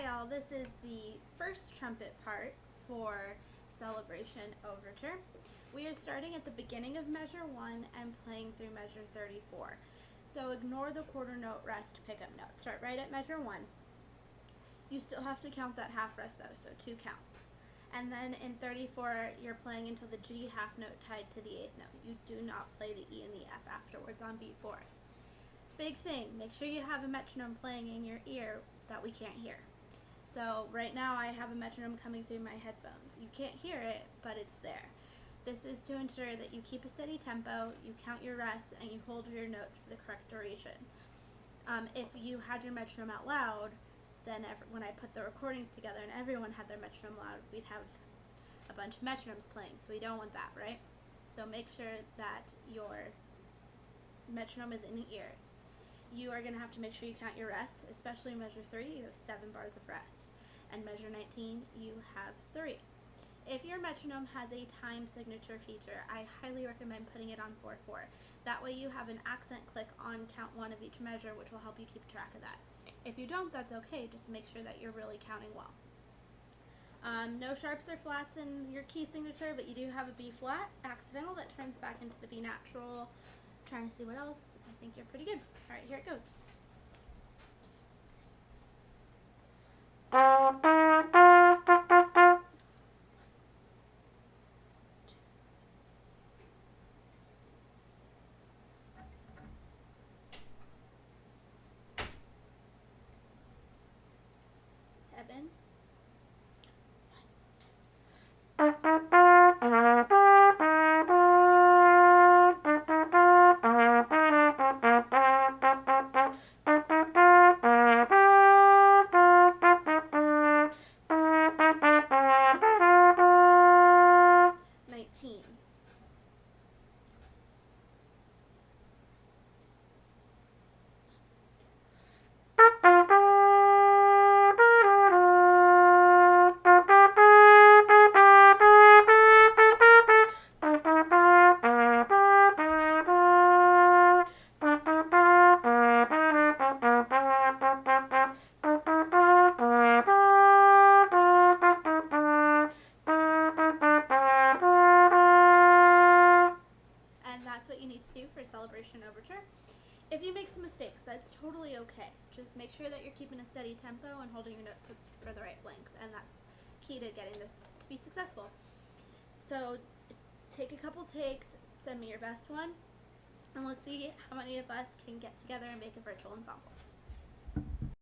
Hi all, this is the first trumpet part for Celebration Overture. We are starting at the beginning of measure 1 and playing through measure 34. So ignore the quarter note rest pickup note. Start right at measure 1. You still have to count that half rest though, so 2 counts. And then in 34, you're playing until the G half note tied to the 8th note. You do not play the E and the F afterwards on beat 4. Big thing, make sure you have a metronome playing in your ear that we can't hear. So right now I have a metronome coming through my headphones. You can't hear it, but it's there. This is to ensure that you keep a steady tempo, you count your rests, and you hold your notes for the correct duration. If you had your metronome out loud, then when I put the recordings together and everyone had their metronome loud, we'd have a bunch of metronomes playing, so we don't want that, right? So make sure that your metronome is in your ear. You are going to have to make sure you count your rests, especially in measure 3, you have 7 bars of rest. And measure 19, you have 3. If your metronome has a time signature feature, I highly recommend putting it on 4/4. That way you have an accent click on count 1 of each measure, which will help you keep track of that. If you don't, that's okay, just make sure that you're really counting well. No sharps or flats in your key signature, but you do have a B flat accidental that turns back into the B natural. Trying to see what else. I think you're pretty good. Alright, here it goes. Seven. That's what you need to do for Celebration Overture. If you make some mistakes, that's totally okay. Just make sure that you're keeping a steady tempo and holding your notes for the right length, and that's key to getting this to be successful. So take a couple takes, send me your best one, and let's see how many of us can get together and make a virtual ensemble.